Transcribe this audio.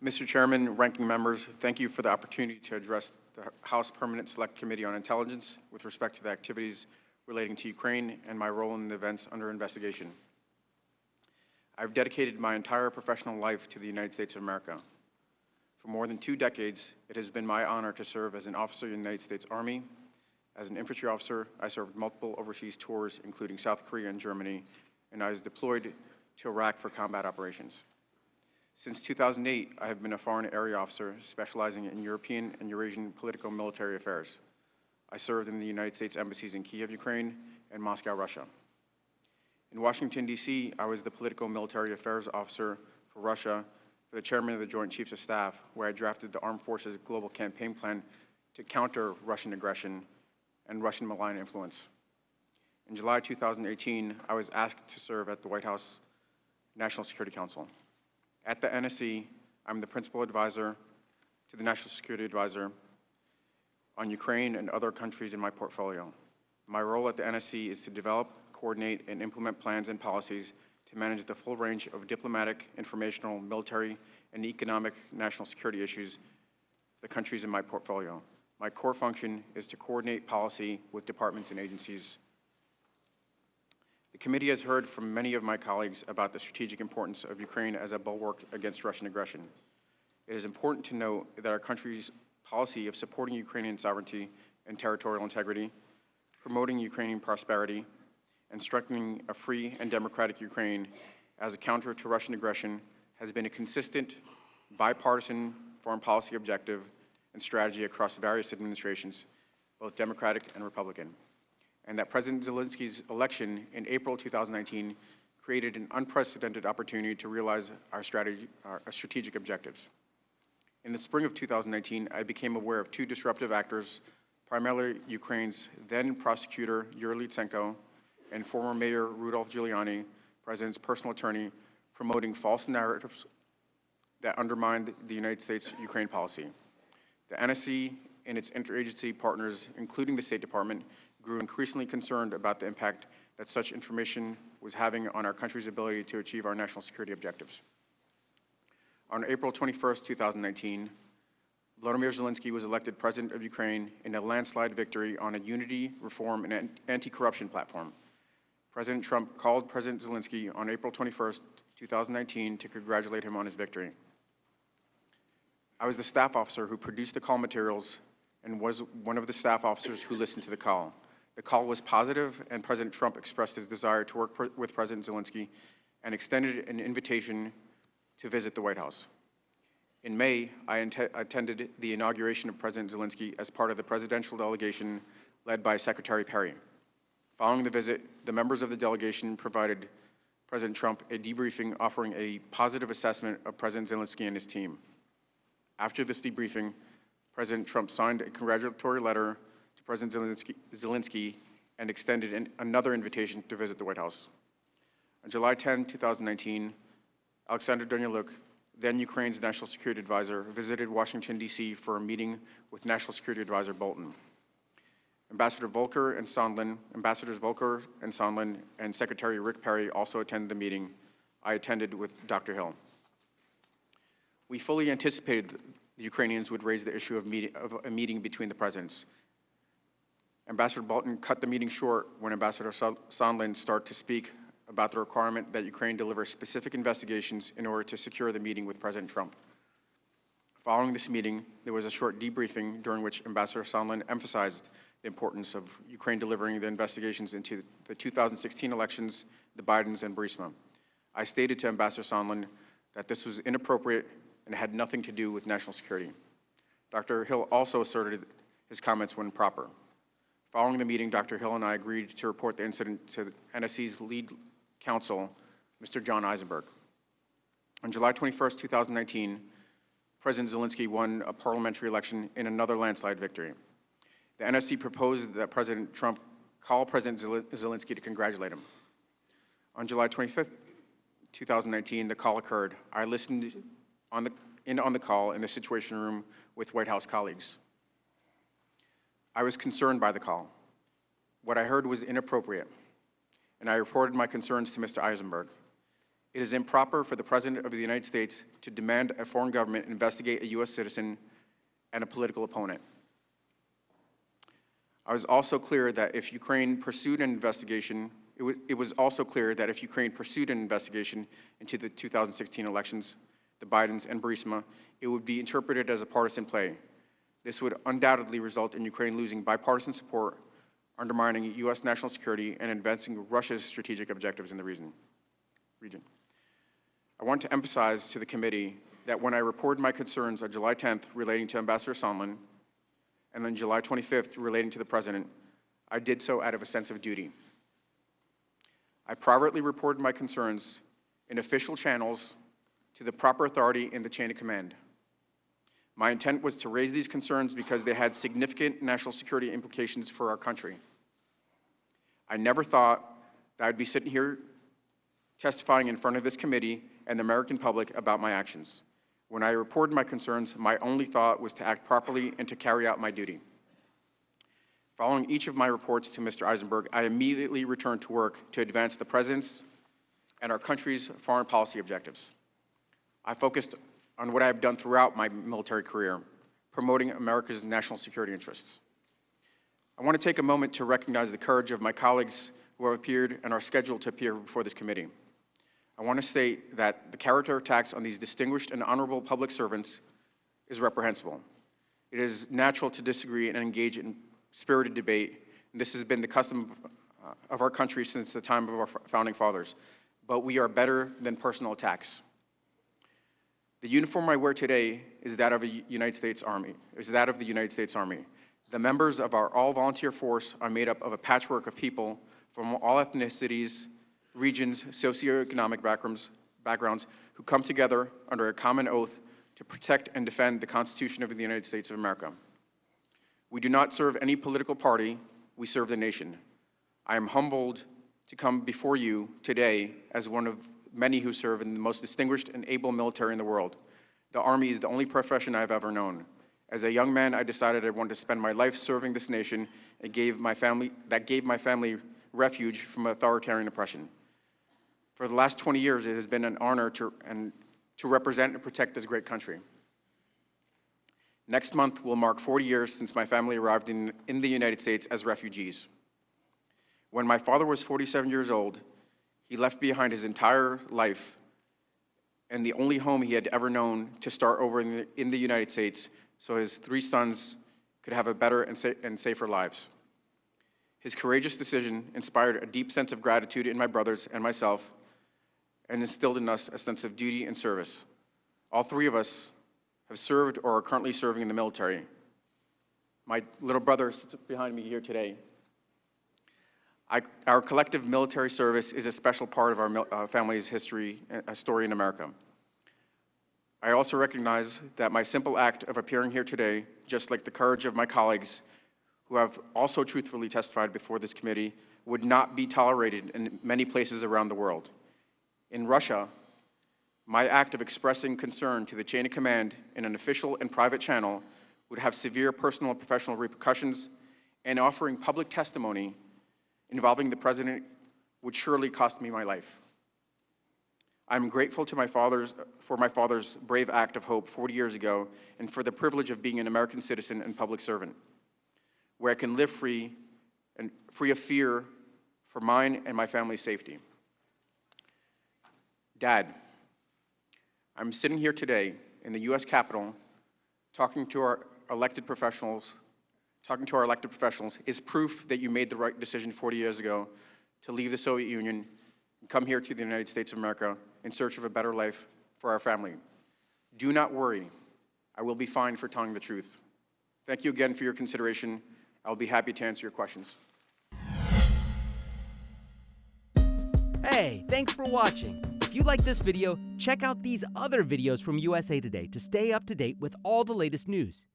Mr. Chairman, ranking members, thank you for the opportunity to address the House Permanent Select Committee on Intelligence with respect to the activities relating to Ukraine and my role in the events under investigation. I've dedicated my entire professional life to the United States of America. For more than 2 decades, it has been my honor to serve as an officer in the United States Army. As an infantry officer, I served multiple overseas tours, including South Korea and Germany, and I was deployed to Iraq for combat operations. Since 2008, I have been a foreign area officer specializing in European and Eurasian political and military affairs. I served in the United States embassies in Kiev, Ukraine, and Moscow, Russia. In Washington, D.C., I was the political and military affairs officer for Russia for the chairman of the Joint Chiefs of Staff, where I drafted the Armed Forces Global Campaign Plan to counter Russian aggression and Russian malign influence. In July 2018, I was asked to serve at the White House National Security Council. At the NSC, I'm the principal advisor to the National Security Advisor on Ukraine and other countries in my portfolio. My role at the NSC is to develop, coordinate, and implement plans and policies to manage the full range of diplomatic, informational, military, and economic national security issues of the countries in my portfolio. My core function is to coordinate policy with departments and agencies. The committee has heard from many of my colleagues about the strategic importance of Ukraine as a bulwark against Russian aggression. It is important to note that our country's policy of supporting Ukrainian sovereignty and territorial integrity, promoting Ukrainian prosperity, and strengthening a free and democratic Ukraine as a counter to Russian aggression has been a consistent, bipartisan foreign policy objective and strategy across various administrations, both Democratic and Republican, and that President Zelensky's election in April 2019 created an unprecedented opportunity to realize our strategic objectives. In the spring of 2019, I became aware of 2 disruptive actors, primarily Ukraine's then prosecutor Yuri Lutsenko and former Mayor Rudolph Giuliani, President's personal attorney, promoting false narratives that undermined the United States-Ukraine policy. The NSC and its interagency partners, including the State Department, grew increasingly concerned about the impact that such information was having on our country's ability to achieve our national security objectives. On April 21st, 2019, Volodymyr Zelensky was elected president of Ukraine in a landslide victory on a unity, reform, and anti-corruption platform. President Trump called President Zelensky on April 21st, 2019 to congratulate him on his victory. I was the staff officer who produced the call materials and was one of the staff officers who listened to the call. The call was positive, and President Trump expressed his desire to work with President Zelensky and extended an invitation to visit the White House. In May, I attended the inauguration of President Zelensky as part of the presidential delegation led by Secretary Perry. Following the visit, the members of the delegation provided President Trump a debriefing offering a positive assessment of President Zelensky and his team. After this debriefing, President Trump signed a congratulatory letter to President Zelensky and extended another invitation to visit the White House. On July 10, 2019, Alexander Danylyuk, then Ukraine's National Security Advisor, visited Washington, D.C. for a meeting with National Security Advisor Bolton. Ambassadors Volker and Sondland, and Secretary Rick Perry also attended the meeting. I attended with Dr. Hill. We fully anticipated the Ukrainians would raise the issue of a meeting between the presidents. Ambassador Bolton cut the meeting short when Ambassador Sondland started to speak about the requirement that Ukraine deliver specific investigations in order to secure the meeting with President Trump. Following this meeting, there was a short debriefing during which Ambassador Sondland emphasized the importance of Ukraine delivering the investigations into the 2016 elections, the Bidens, and Burisma. I stated to Ambassador Sondland that this was inappropriate and had nothing to do with national security. Dr. Hill also asserted his comments were improper. Following the meeting, Dr. Hill and I agreed to report the incident to NSC's lead counsel, Mr. John Eisenberg. On July 21st, 2019, President Zelensky won a parliamentary election in another landslide victory. The NSC proposed that President Trump call President Zelensky to congratulate him. On July 25th, 2019, the call occurred. I listened on the call in the Situation Room with White House colleagues. I was concerned by the call. What I heard was inappropriate, and I reported my concerns to Mr. Eisenberg. It is improper for the President of the United States to demand a foreign government investigate a U.S. citizen and a political opponent. I was also clear that if Ukraine pursued an investigation, it was also clear that if Ukraine pursued an investigation into the 2016 elections, the Bidens and Burisma, it would be interpreted as a partisan play. This would undoubtedly result in Ukraine losing bipartisan support, undermining U.S. national security, and advancing Russia's strategic objectives in the region. I want to emphasize to the committee that when I reported my concerns on July 10th relating to Ambassador Sondland, and then July 25th relating to the President, I did so out of a sense of duty. I privately reported my concerns in official channels to the proper authority in the chain of command. My intent was to raise these concerns because they had significant national security implications for our country. I never thought that I'd be sitting here testifying in front of this committee and the American public about my actions. When I reported my concerns, my only thought was to act properly and to carry out my duty. Following each of my reports to Mr. Eisenberg, I immediately returned to work to advance the President's and our country's foreign policy objectives. I focused on what I have done throughout my military career, promoting America's national security interests. I want to take a moment to recognize the courage of my colleagues who have appeared and are scheduled to appear before this committee. I want to state that the character attacks on these distinguished and honorable public servants is reprehensible. It is natural to disagree and engage in spirited debate, and this has been the custom of our country since the time of our founding fathers. But we are better than personal attacks. The uniform I wear today is that of the United States Army. The members of our all-volunteer force are made up of a patchwork of people from all ethnicities, regions, socioeconomic backgrounds who come together under a common oath to protect and defend the Constitution of the United States of America. We do not serve any political party, we serve the nation. I am humbled to come before you today as one of many who serve in the most distinguished and able military in the world. The Army is the only profession I've ever known. As a young man, I decided I wanted to spend my life serving this nation and gave my family refuge from authoritarian oppression. For the last 20 years, it has been an honor to represent and protect this great country. Next month will mark 40 years since my family arrived in the United States as refugees. When my father was 47 years old, he left behind his entire life and the only home he had ever known to start over in the United States so his 3 sons could have a better and safer lives. His courageous decision inspired a deep sense of gratitude in my brothers and myself and instilled in us a sense of duty and service. All 3 of us have served or are currently serving in the military. My little brother sits behind me here today. Our collective military service is a special part of our family's history, story in America. I also recognize that my simple act of appearing here today, just like the courage of my colleagues who have also truthfully testified before this committee, would not be tolerated in many places around the world. In Russia, my act of expressing concern to the chain of command in an official and private channel would have severe personal and professional repercussions, and offering public testimony involving the President would surely cost me my life. I'm grateful to for my father's brave act of hope 40 years ago and for the privilege of being an American citizen and public servant, where I can live free of fear for mine and my family's safety. Dad, I'm sitting here today in the U.S. Capitol talking to our elected professionals is proof that you made the right decision 40 years ago to leave the Soviet Union and come here to the United States of America in search of a better life for our family. Do not worry. I will be fine for telling the truth. Thank you again for your consideration. I'll be happy to answer your questions. Hey, thanks for watching. If you like this video, check out these other videos from USA Today to stay up to date with all the latest news.